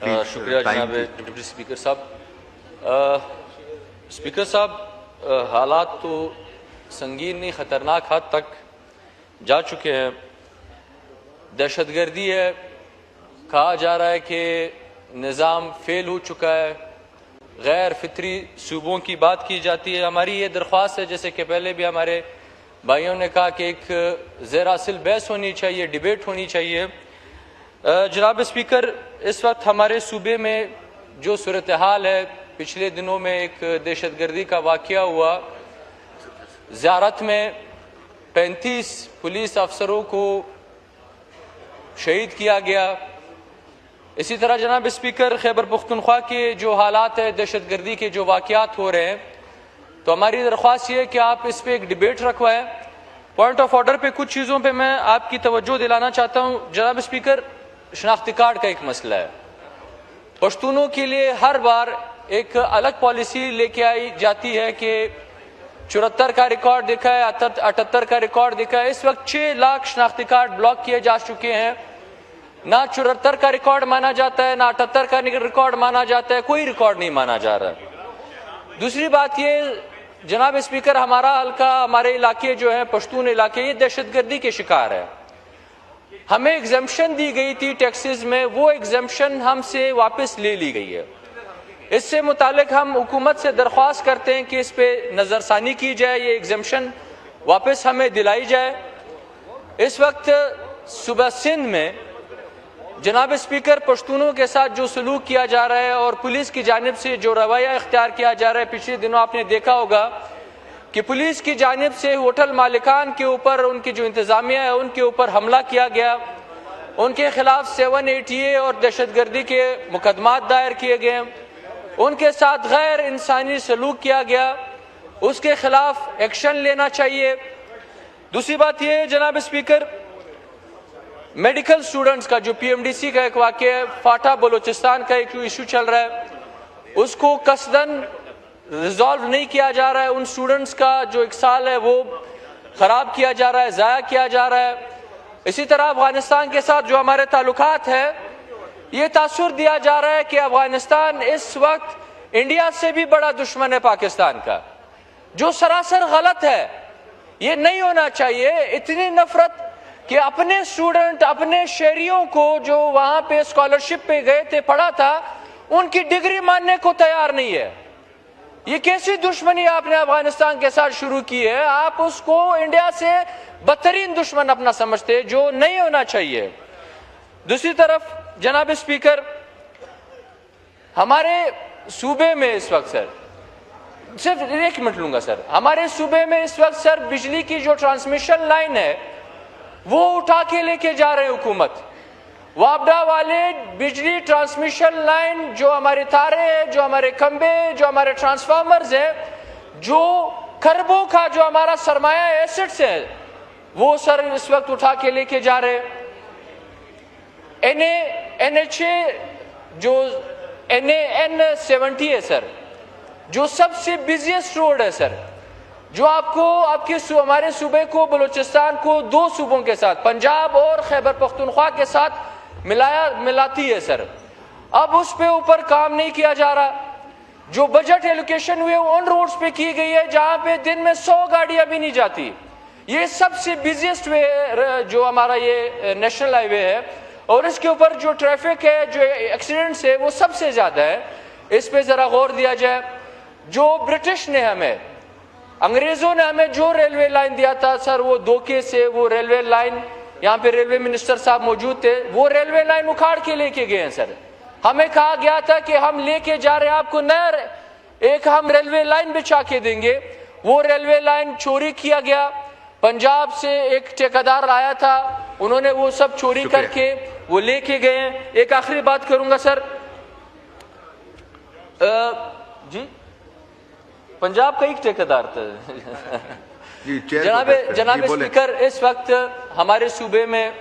शुक्रिया जनाब deputy speaker साहब। स्पीकर साहब, हालात तो संगीन नहीं ख़तरनाक हद तक जा चुके हैं। दहशतगर्दी है, कहा जा रहा है कि निज़ाम फेल हो चुका है, गैर फितरी सूबों की बात की जाती है। हमारी ये दरख्वास्त है, जैसे कि पहले भी हमारे भाइयों ने कहा कि एक ज़ेर हासिल बहस होनी चाहिए, डिबेट होनी चाहिए। जनाब स्पीकर, इस वक्त हमारे सूबे में जो सूरत हाल है, पिछले दिनों में एक दहशतगर्दी का वाक़या हुआ। ज़ियारत में 35 पुलिस अफसरों को शहीद किया गया। इसी तरह जनाब स्पीकर, खैबर पख्तूनख्वा के जो हालात है, दहशतगर्दी के जो वाक़यात हो रहे हैं, तो हमारी दरख्वास्त ये है कि आप इस पर एक डिबेट रखवाएं। पॉइंट ऑफ ऑर्डर पे कुछ चीज़ों पे मैं आपकी तवज्जो दिलाना चाहता हूँ। जनाब स्पीकर, शनाख्ती कार्ड का एक मसला है। पश्तूनों के लिए हर बार एक अलग पॉलिसी लेके आई जाती है कि 74 का रिकॉर्ड देखा है, 78 का रिकॉर्ड देखा है। इस वक्त 6 लाख शनाख्ती कार्ड ब्लॉक किए जा चुके हैं। ना 74 का रिकॉर्ड माना जाता है, ना 78 का रिकॉर्ड माना जाता है, कोई रिकॉर्ड नहीं माना जा रहा। दूसरी बात ये जनाब स्पीकर, हमारा हल्का, हमारे इलाके जो है पश्तून इलाके, ये दहशतगर्दी के शिकार है। हमें एग्जम्पशन दी गई थी टैक्सेस में, वो एग्जम्पशन हमसे वापस ले ली गई है। इससे मुतालिक हम हुकूमत से दरख्वास्त करते हैं कि इस पे नज़रसानी की जाए, ये एग्जम्पशन वापस हमें दिलाई जाए। इस वक्त सुबह सिंध में जनाब स्पीकर, पश्तूनों के साथ जो सलूक किया जा रहा है और पुलिस की जानिब से जो रवैया इख्तियार किया जा रहा है, पिछले दिनों आपने देखा होगा कि पुलिस की जानिब से होटल मालिकान के ऊपर, उनकी जो इंतजामिया है उनके ऊपर हमला किया गया। उनके खिलाफ 780 और दहशतगर्दी के मुकदमात दायर किए गए। उनके साथ गैर इंसानी सलूक किया गया, उसके खिलाफ एक्शन लेना चाहिए। दूसरी बात यह है जनाब स्पीकर, मेडिकल स्टूडेंट्स का जो PMDC का एक वाक़या है, फाटा बलोचिस्तान का एक इशू चल रहा है, उसको कसदन रिजॉल्व नहीं किया जा रहा है। उन स्टूडेंट्स का जो एक साल है वो खराब किया जा रहा है, ज़ाया किया जा रहा है। इसी तरह अफगानिस्तान के साथ जो हमारे ताल्लुकात है, ये तासुर दिया जा रहा है कि अफगानिस्तान इस वक्त इंडिया से भी बड़ा दुश्मन है पाकिस्तान का, जो सरासर गलत है। ये नहीं होना चाहिए। इतनी नफरत कि अपने स्टूडेंट, अपने शहरियों को जो वहां पे स्कॉलरशिप पे गए थे, पढ़ा था, उनकी डिग्री मानने को तैयार नहीं है। ये कैसी दुश्मनी आपने अफगानिस्तान के साथ शुरू की है? आप उसको इंडिया से बदतरीन दुश्मन अपना समझते हैं, जो नहीं होना चाहिए। दूसरी तरफ जनाब स्पीकर, हमारे सूबे में इस वक्त सर, सिर्फ 1 मिनट लूंगा सर, हमारे सूबे में इस वक्त सर बिजली की जो ट्रांसमिशन लाइन है वो उठा के लेके जा रहे हैं हुकूमत। वापडा वाले बिजली ट्रांसमिशन लाइन, जो हमारे तारे हैं, जो हमारे खंबे, जो हमारे ट्रांसफार्मर्स हैं, जो खरबों का जो हमारा सरमाया एसेट्स है, वो सर इस वक्त उठा के लेके जा रहे हैं। NHA जो NA-N70 है सर, जो सबसे बिजिएस्ट रोड है सर, जो आपको हमारे सूबे को, बलूचिस्तान को 2 सूबों के साथ, पंजाब और खैबर पख्तूनख्वा के साथ मिलाती है सर, अब उस पे ऊपर काम नहीं किया जा रहा। जो बजट एलोकेशन हुए उन रोड्स पे की गई है जहां पे दिन में 100 गाड़ियां भी नहीं जाती। ये सबसे बिजिएस्ट वे जो हमारा ये नेशनल हाईवे है, और इसके ऊपर जो ट्रैफिक है, जो एक्सीडेंट्स है, वो सबसे ज्यादा है। इस पे जरा गौर दिया जाए। जो ब्रिटिश ने हमें, अंग्रेजों ने हमें जो रेलवे लाइन दिया था सर, वो धोखे से वो रेलवे लाइन, यहाँ पे रेलवे मिनिस्टर साहब मौजूद थे, वो रेलवे लाइन उखाड़ के लेके गए हैं सर। हमें कहा गया था कि हम लेके जा रहे हैं आपको नया एक हम रेलवे लाइन बिछा के देंगे। वो रेलवे लाइन चोरी किया गया। पंजाब से एक ठेकेदार आया था, उन्होंने वो सब चोरी करके वो लेके गए। एक आखिरी बात करूंगा सर, जी पंजाब का एक ठेकेदार था जनाब स्पीकर, इस वक्त हमारे सूबे में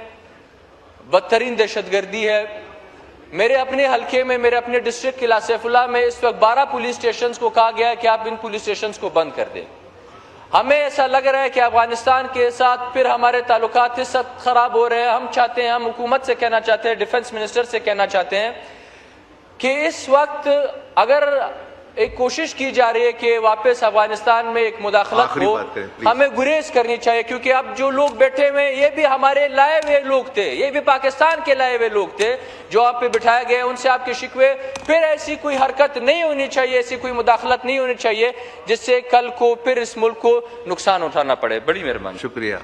बदतरीन दहशतगर्दी है। मेरे अपने हल्के में, मेरे अपने डिस्ट्रिक्ट किला सैफुल्लाह में इस वक्त 12 पुलिस स्टेशंस को कहा गया है कि आप इन पुलिस स्टेशंस को बंद कर दें। हमें ऐसा लग रहा है कि अफगानिस्तान के साथ फिर हमारे ताल्लुकात इस वक्त खराब हो रहे हैं। हम चाहते हैं, हम हुकूमत से कहना चाहते हैं, डिफेंस मिनिस्टर से कहना चाहते हैं कि इस वक्त अगर एक कोशिश की जा रही है कि वापस अफगानिस्तान में एक मुदाखलत हो, हमें गुरेज करनी चाहिए, क्योंकि अब जो लोग बैठे हुए ये भी हमारे लाए हुए लोग थे, ये भी पाकिस्तान के लाए हुए लोग थे जो आप पे बिठाए गए, उनसे आपके शिकवे। फिर ऐसी कोई हरकत नहीं होनी चाहिए, ऐसी कोई मुदाखलत नहीं होनी चाहिए जिससे कल को फिर इस मुल्क को नुकसान उठाना पड़े। बड़ी मेहरबानी। शुक्रिया।